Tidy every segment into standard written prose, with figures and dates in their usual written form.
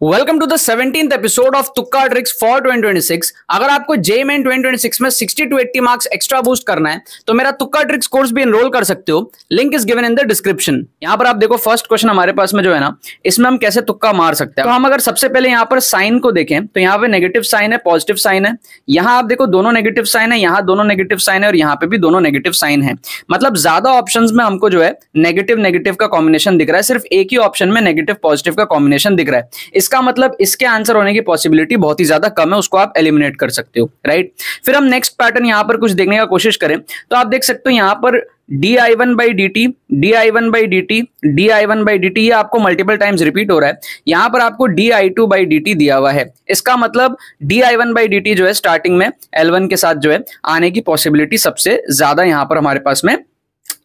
Welcome to the 17th episode of Tukka tricks for 2026। अगर आपको JEE main 2026 में 60 to 80 marks extra boost करना है तो मेरा तुक्का ट्रिक्स कोर्स भी एनरोल कर सकते हो। Link is given in the description. यहां पर आप देखो फर्स्ट क्वेश्चन हमारे पास में जो है ना, इसमें हम कैसे तुक्का मार सकते हैं। तो हम अगर सबसे पहले यहां पर साइन को देखें तो यहां पे नेगेटिव साइन है, पॉजिटिव साइन है। यहां आप देखो दोनों नेगेटिव साइन है, यहां दोनों नेगेटिव साइन है और यहां पे भी दोनों नेगेटिव साइन है। मतलब ज्यादा ऑप्शंस में हमको जो है नेगेटिव नेगेटिव का कॉम्बिनेशन दिख रहा है, सिर्फ एक ही ऑप्शन में नेगेटिव पॉजिटिव का कॉम्बिनेशन दिख रहा है। इसका मतलब इसके आंसर होने की पॉसिबिलिटी बहुत ही ज्यादा कम है, उसको आप एलिमिनेट कर सकते हो, राइट। फिर हम नेक्स्ट पैटर्न यहां पर कुछ देखने का कोशिश करें तो आप देख सकते हो यहां पर di1 by dt, di1 by dt, di1 by dt ये आपको मल्टीपल टाइम्स रिपीट हो रहा है। यहां पर आपको di2 by dt दिया हुआ है। इसका मतलब di1 by dt जो है स्टार्टिंग में L1 के साथ जो है आने की पॉसिबिलिटी सबसे ज्यादा यहां पर हमारे पास में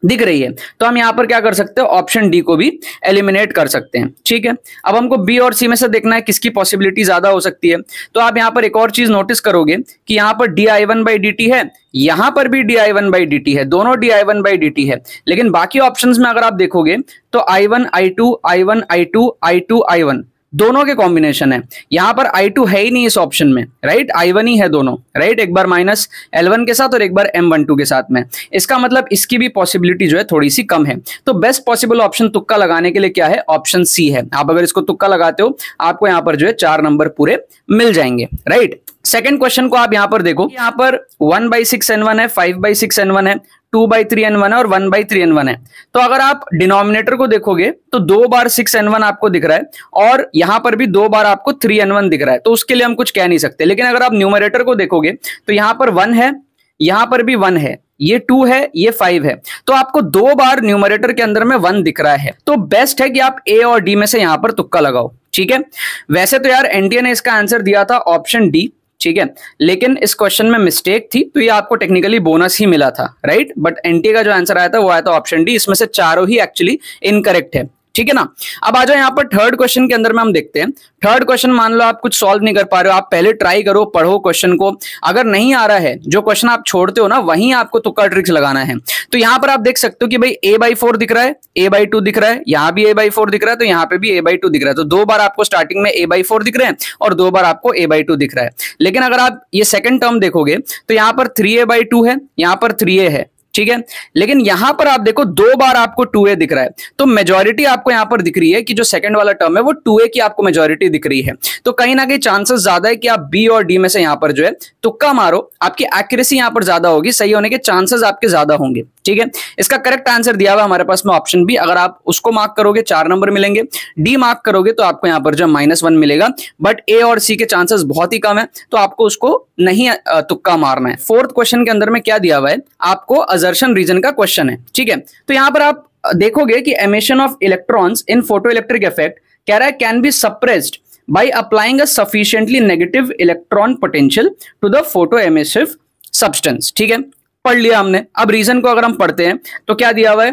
दिख रही है। तो हम यहां पर क्या कर सकते हैं, ऑप्शन डी को भी एलिमिनेट कर सकते हैं, ठीक है। अब हमको बी और सी में से देखना है किसकी पॉसिबिलिटी ज्यादा हो सकती है। तो आप यहां पर एक और चीज नोटिस करोगे कि यहां पर di1 by dt है, यहां पर भी di1 by dt है, दोनों di1 by dt है। लेकिन बाकी ऑप्शंस में अगर आप देखोगे तो i1 i2 i1 i2 i2 i1 दोनों के कॉम्बिनेशन है। यहां पर i2 है ही नहीं इस ऑप्शन में, राइट, i1 ही है दोनों, राइट। एक बार माइनस L1 के साथ और एक बार M12 के साथ में। इसका मतलब इसकी भी पॉसिबिलिटी जो है थोड़ी सी कम है। तो बेस्ट पॉसिबल ऑप्शन तुक्का लगाने के लिए क्या है, ऑप्शन सी है। आप अगर इसको तुक्का लगाते हो आपको यहां पर जो है 4 नंबर पूरे मिल जाएंगे, राइट। सेकंड क्वेश्चन को आप यहां पर देखो, यहां पर 1/6n1 है, 5/6n1 है, 2/3n1 है और 1/3n1 है। तो अगर आप डिनोमिनेटर को देखोगे तो 2 बार 6n1 आपको दिख रहा है और यहां पर भी 2 बार आपको 3n1 दिख रहा है, तो उसके लिए हम कुछ कह नहीं सकते। लेकिन अगर आप न्यूमरेटर को देखोगे तो यहां पर 1 है, यहां पर भी 1 है, ये 2 है, ये 5 है। तो आपको 2 बार न्यूमरेटर के अंदर में 1 दिख रहा है। तो बेस्ट है कि आप ए और डी में से यहां पर तुक्का लगाओ, ठीक है। वैसे तो यार एनटीए ने इसका आंसर दिया था ऑप्शन डी, ठीक है, लेकिन इस क्वेश्चन में मिस्टेक थी तो ये आपको टेक्निकली बोनस ही मिला था, राइट। बट एनटीए का जो आंसर आया था वो आया था ऑप्शन डी। इसमें से चारों ही एक्चुअली इनकरेक्ट है, ठीक है ना। अब आ जाओ यहाँ पर थर्ड क्वेश्चन के अंदर में हम देखते हैं। थर्ड क्वेश्चन मान लो आप कुछ सॉल्व नहीं कर पा रहे हो, आप पहले ट्राई करो, पढ़ो क्वेश्चन को। अगर नहीं आ रहा है, जो क्वेश्चन आप छोड़ते हो ना वहीं आपको तुक्का ट्रिक्स लगाना है। तो यहां पर आप देख सकते हो कि भाई a/4 दिख रहा है, a/2 दिख रहा है, यहां भी a/4 दिख रहा है, तो यहां पे भी a/2 दिख रहा है। तो 2 बार आपको स्टार्टिंग में a/4 दिख रहे हैं और 2 बार आपको a/2 दिख रहा है। लेकिन अगर आप ये सेकंड टर्म देखोगे तो यहां पर 3a/2 है, यहां पर 3a है, ठीक है। लेकिन यहां पर आप देखो 2 बार आपको 2a दिख रहा है। तो मेजॉरिटी आपको यहां पर दिख रही है कि जो सेकंड वाला टर्म है वो 2a की आपको मेजॉरिटी दिख रही है। तो कहीं ना कहीं चांसेस ज्यादा है कि आप बी और डी में से यहां पर जो है तुक्का मारो, आपकी एक्यूरेसी यहां पर ज्यादा होगी, सही होने के चांसेस आपके ज्यादा होंगे, ठीक है। इसका करेक्ट आंसर दिया हुआ हमारे पास में ऑप्शन बी। अगर आप उसको मार्क करोगे 4 नंबर मिलेंगे, डी मार्क करोगे तो आपको यहां पर जो -1 मिलेगा। बट ए और सी के चांसेस बहुत ही कम है तो आपको उसको नहीं तुक्का मारना है। फोर्थ क्वेश्चन के अंदर में क्या दिया हुआ है, आपको असर्शन रीजन का क्वेश्चन है, ठीक है। तो यहां पर आप देखोगे कि emission of electrons in photoelectric effect कह रहा है can be suppressed by applying a sufficiently negative electron potential to the photoemissive substance, ठीक है, पढ़ लिया हमने। अब रीजन को अगर हम पढ़ते हैं तो क्या दिया हुआ है,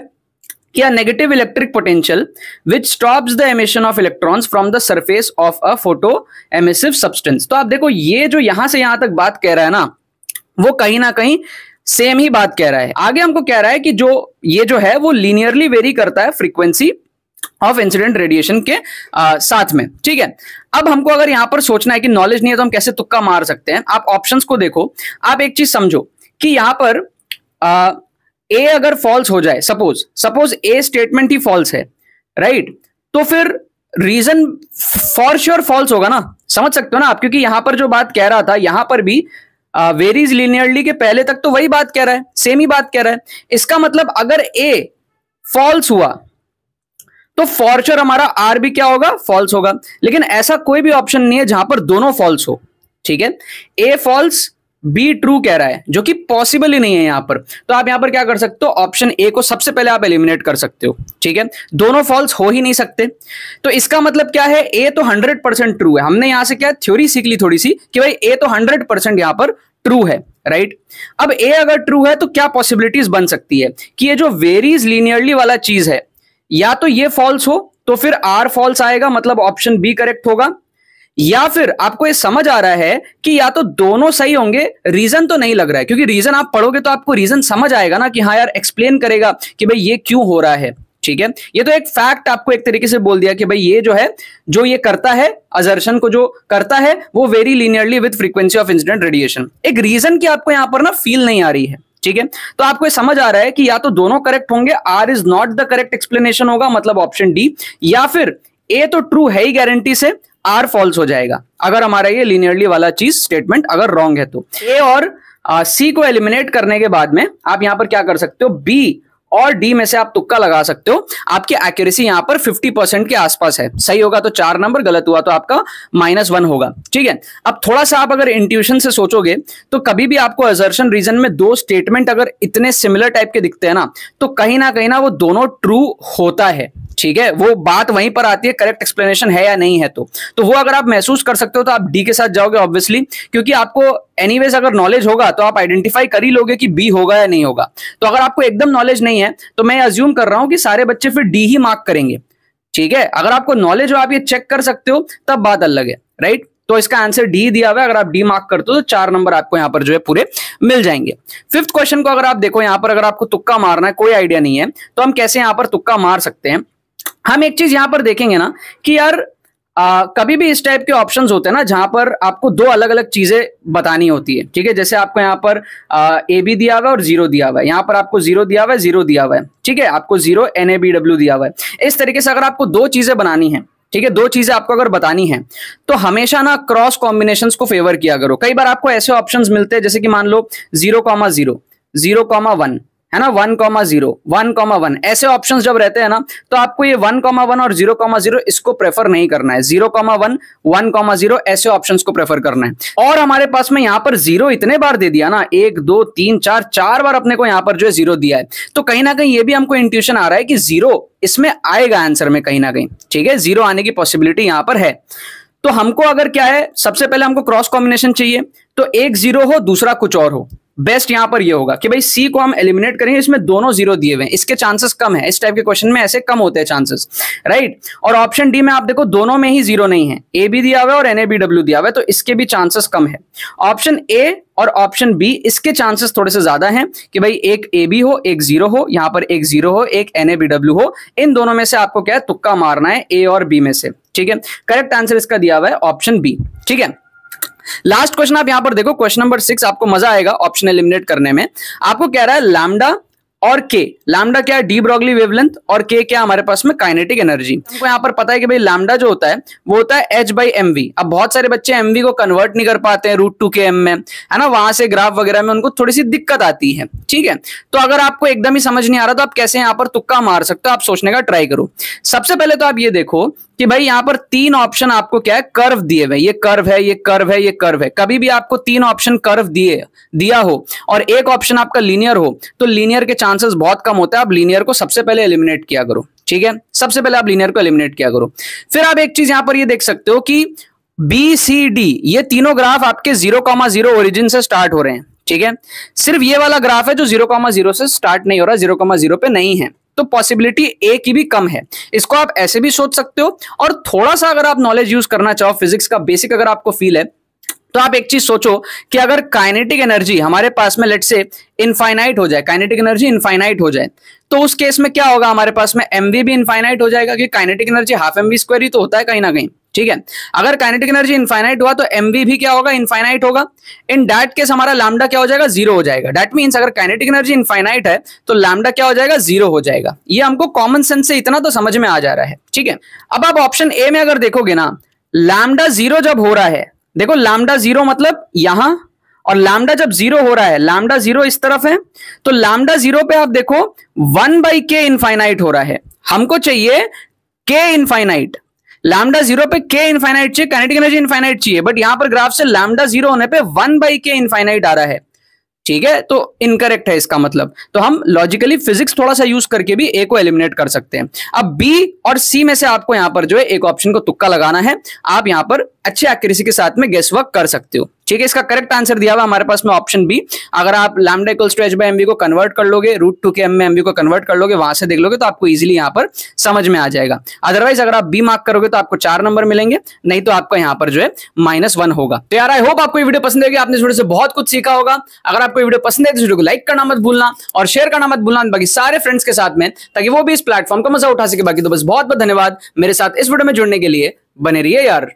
क्या negative electric potential which stops the emission of electrons from the surface of a photo emissive substance. तो आप देखो ये जो यहां से यहां तक बात कह रहा है ना, वो कहीं ना कहीं सेम ही बात कह रहा है। आगे हमको कह रहा है कि जो ये जो है वो लीनियरली वेरी करता है फ्रीक्वेंसी ऑफ इंसिडेंट रेडिएशन के साथ में, ठीक है। अब हमको अगर यहां पर सोचना है कि नॉलेज नहीं है तो हम कैसे तुक्का मार सकते हैं। आप ऑप्शंस को देखो, आप एक चीज समझो कि यहां पर ए अगर फॉल्स हो जाए, सपोज ए स्टेटमेंट ही फॉल्स है, राइट, तो फिर रीजन फॉर श्योर फॉल्स होगा ना, समझ सकते हो ना आप। क्योंकि यहां पर जो बात कह रहा था यहां पर भी वेरीज लीनियरली के पहले तक तो वही बात कह रहा है, सेम ही बात कह रहा है। इसका मतलब अगर ए फॉल्स हुआ तो फॉर श्योर हमारा आर भी क्या होगा, फॉल्स होगा। लेकिन ऐसा कोई भी ऑप्शन नहीं है जहां पर दोनों फॉल्स हो, ठीक है। ए फॉल्स बी ट्रू कह रहा है, जो कि पॉसिबल ही नहीं है यहां पर। तो आप यहां पर क्या कर सकते हो, ऑप्शन ए को सबसे पहले आप एलिमिनेट कर सकते हो, ठीक है। दोनों फॉल्स हो ही नहीं सकते। तो इसका मतलब क्या है, ए तो 100% ट्रू है। हमने यहां से क्या थ्योरी सीख ली थोड़ी सी कि भाई ए तो 100% यहां पर ट्रू है, राइट। अब ए अगर ट्रू है तो क्या पॉसिबिलिटीज बन सकती है कि ये जो वेरीज लीनियरली वाला चीज है, या तो ये फॉल्स हो तो फिर आर फॉल्स आएगा, मतलब ऑप्शन बी करेक्ट होगा, या फिर आपको ये समझ आ रहा है कि या तो दोनों सही होंगे। रीजन तो नहीं लग रहा है, क्योंकि रीजन आप पढ़ोगे तो आपको रीजन समझ आएगा ना कि हाँ यार एक्सप्लेन करेगा कि भाई ये क्यों हो रहा है, ठीक है, ये तो एक फैक्ट आपको एक तरीके से बोल दिया कि भाई ये जो है, जो ये करता है असर्शन को जो करता है वो very linearly with frequency of incident radiation. एक रीजन की आपको यहां पर ना फील नहीं आ रही है, ठीक है, तो आपको ये समझ आ रहा है कि या तो दोनों करेक्ट होंगे, R is not the correct explanation होगा मतलब ऑप्शन डी, या फिर ए तो ट्रू है ही गारंटी से, आर फॉल्स हो जाएगा अगर हमारा ये लीनियरली वाला चीज स्टेटमेंट अगर रॉन्ग है तो। ए और सी को एलिमिनेट करने के बाद में आप यहां पर क्या कर सकते हो, बी और डी में से आप तुक्का लगा सकते हो। आपकी एक्यूरेसी यहां पर 50% के आसपास है, सही होगा तो 4 नंबर, गलत हुआ तो आपका -1 होगा, ठीक है। अब थोड़ा सा आप अगर इंट्यूशन से सोचोगे तो कभी भी आपको असर्शन रीजन में दो स्टेटमेंट अगर इतने सिमिलर टाइप के दिखते हैं ना, तो कहीं ना वो दोनों ट्रू होता है, ठीक है। वो बात वहीं पर आती है करेक्ट एक्सप्लेनेशन है या नहीं है, तो वो अगर आप महसूस कर सकते हो तो आप डी के साथ जाओगे ऑब्वियसली, क्योंकि आपको एनीवेज अगर नॉलेज होगा तो आप आइडेंटिफाई कर ही लोगे कि बी होगा या नहीं होगा। तो अगर आपको एकदम नॉलेज नहीं है तो मैं अज्यूम कर रहा हूं कि सारे बच्चे फिर डी ही मार्क करेंगे, ठीक है। अगर आपको नॉलेज हो, आप ये चेक कर सकते हो, तब बात अलग है, राइट। तो इसका आंसर डी दिया हुआ है, अगर आप डी मार्क करते हो तो 4 नंबर आपको यहां पर जो है पूरे मिल जाएंगे। 5th क्वेश्चन को अगर आप देखो, यहां पर अगर आपको तुक्का मारना है, कोई आइडिया नहीं है, तो हम कैसे यहां पर तुक्का मार सकते हैं। हम एक चीज यहां पर देखेंगे ना कि यार कभी भी इस टाइप के ऑप्शंस होते हैं ना जहां पर आपको दो अलग अलग चीजें बतानी होती है, ठीक है। जैसे आपको यहाँ पर ए बी दिया हुआ है और 0 दिया हुआ है, यहाँ पर आपको 0 दिया हुआ है, 0 दिया हुआ है, ठीक है, आपको 0 NABW दिया हुआ है। इस तरीके से अगर आपको दो चीजें बनानी है, ठीक है, दो चीजें आपको अगर बतानी है तो हमेशा ना क्रॉस कॉम्बिनेशंस को फेवर किया करो। कई बार आपको ऐसे ऑप्शंस मिलते हैं जैसे कि मान लो 0,0, 0,1 है ना, 1,0, 1,1, ऐसे ऑप्शंस जब रहते हैं ना, तो आपको ये 1,1 और 0,0 इसको प्रेफर नहीं करना है। 0,1, 1,0 ऐसे ऑप्शंस को प्रेफर करना है। और हमारे पास में यहाँ पर 0 इतने बार दे दिया ना, 1 2 3 4 बार अपने को यहाँ पर जो है 0 दिया है, तो कहीं ना कहीं ये भी हमको इंट्यूशन आ रहा है कि 0 इसमें आएगा आंसर में कहीं ना कहीं, ठीक है, 0 आने की पॉसिबिलिटी यहाँ पर है। तो हमको अगर क्या है, सबसे पहले हमको क्रॉस कॉम्बिनेशन चाहिए, तो एक 0 हो दूसरा कुछ और हो। बेस्ट यहां पर ये होगा कि भाई सी को हम एलिमिनेट करेंगे, इसमें दोनों 0 दिए हुए हैं, इसके चांसेस कम है, इस टाइप के क्वेश्चन में ऐसे कम होते हैं चांसेस, राइट। और ऑप्शन डी में आप देखो दोनों में ही 0 नहीं है, ए बी दिया हुआ है और NABW दिया हुआ है, तो इसके भी चांसेस कम है। ऑप्शन ए और ऑप्शन बी, इसके चांसेस थोड़े से ज्यादा हैं कि भाई एक ए बी हो, एक 0 हो, यहां पर एक 0 हो, एक NABW हो। इन दोनों में से आपको क्या है, तुक्का मारना है ए और बी में से, ठीक है। करेक्ट आंसर इसका दिया हुआ है ऑप्शन बी, ठीक है। लास्ट क्वेश्चन आप यहां पर देखो, क्वेश्चन नंबर 6, आपको मजा आएगा ऑप्शन एलिमिनेट करने में। आपको कह रहा है लैम्डा और के, लैम्डा क्या है, डी ब्रॉगली वेवलेंथ, और के क्या हमारे पास में काइनेटिक एनर्जी। हमको यहाँ पर पता है कि भाई लैम्डा जो होता है वो होता है h/mv। अब बहुत सारे बच्चे mv को कन्वर्ट नहीं कर पाते हैं √2km में, है ना, वहां से ग्राफ वगैरह में उनको थोड़ी सी दिक्कत आती है, ठीक है। तो अगर आपको एकदम ही समझ नहीं आ रहा तो आप कैसे यहाँ पर तुक्का मार सकते हो, आप सोचने का ट्राई करो। सबसे पहले तो आप ये देखो कि भाई यहाँ पर 3 ऑप्शन आपको क्या है, कर्व दिए हुए, ये कर्व है, ये कर्व है, ये कर्व है। कभी भी आपको 3 ऑप्शन कर्व दिया हो और एक ऑप्शन आपका लीनियर हो, तो लीनियर के चांसेस बहुत कम होते हैं। आप लीनियर को सबसे पहले एलिमिनेट किया करो, ठीक है, सबसे पहले आप लीनियर को एलिमिनेट किया करो। फिर आप एक चीज यहां पर ये देख सकते हो कि BCD ये तीनों ग्राफ आपके 0,0 ओरिजिन से स्टार्ट हो रहे हैं, ठीक है। सिर्फ ये वाला ग्राफ है जो 0,0 से स्टार्ट नहीं हो रहा, 0,0 पे नहीं है, तो पॉसिबिलिटी ए की भी कम है। इसको आप ऐसे भी सोच सकते हो, और थोड़ा सा अगर आप नॉलेज यूज करना चाहो, फिजिक्स का बेसिक अगर आपको फील है, तो आप एक चीज सोचो कि अगर काइनेटिक एनर्जी हमारे पास में लेट्स से इनफाइनाइट हो जाए, काइनेटिक एनर्जी इनफाइनाइट हो जाए, तो उस केस में क्या होगा, हमारे पास में mv भी इनफाइनाइट हो जाएगा, कि काइनेटिक एनर्जी हाफ mv² ही तो होता है कहीं ना कहीं, ठीक है। अगर काइनेटिक एनर्जी इनफाइनाइट हुआ तो mv भी क्या होगा, इनफाइनाइट होगा। इन दैट केस हमारा लैम्डा क्या हो जाएगा, 0 हो जाएगा। दैट मींस अगर काइनेटिक एनर्जी इनफाइनाइट है तो लैम्डा क्या हो जाएगा, 0 हो जाएगा। ये हमको कॉमन सेंस से इतना तो समझ में आ जा रहा है, ठीक है। अब आप ऑप्शन ए में अगर देखोगे ना, लैम्डा 0 जब हो रहा है, देखो लैम्डा 0 मतलब यहां, और लैम्डा जब 0 हो रहा है, लैम्डा 0 इस तरफ है, तो लैम्डा 0 पे आप देखो 1/k इनफाइनाइट हो रहा है। हमको चाहिए k इनफाइनाइट, लैम्डा 0 पे k इनफाइनाइट चाहिए, काइनेटिक एनर्जी इनफाइनाइट चाहिए, बट यहां पर ग्राफ से लैम्डा 0 होने पे 1/k इनफाइनाइट आ रहा है, ठीक है। तो इनकरेक्ट है इसका मतलब। तो हम लॉजिकली फिजिक्स थोड़ा सा यूज करके भी ए को एलिमिनेट कर सकते हैं। अब बी और सी में से आपको यहां पर जो है एक ऑप्शन को तुक्का लगाना है। आप यहां पर अच्छी एक्यूरेसी के साथ में गेस वर्क कर सकते हो। ठीक है, इसका करेक्ट आंसर दिया हुआ हमारे पास में ऑप्शन बी। अगर आप लैम्डा इक्वल्स टू h/mv को कन्वर्ट कर लोगे, √2 के m में mv को कन्वर्ट कर लोगे, वहां से देख लोगे तो आपको इजीली यहां पर समझ में आ जाएगा। अदरवाइज अगर आप बी मार्क करोगे तो आपको 4 नंबर मिलेंगे, नहीं तो आपका यहां पर जो है -1 होगा। तो यार आई होप आपको ये वीडियो पसंद आएगी, आपने इस वीडियो से बहुत कुछ सीखा होगा। अगर आपको वीडियो पसंद है तो इस वीडियो को लाइक करना मत भूलना और शेयर करना मत भूलना बाकी सारे फ्रेंड्स के साथ में, ताकि वो भी इस प्लेटफॉर्म का मजा उठा सके। बाकी तो बस बहुत बहुत धन्यवाद मेरे साथ इस वीडियो में जुड़ने के लिए। बने रहिए यार।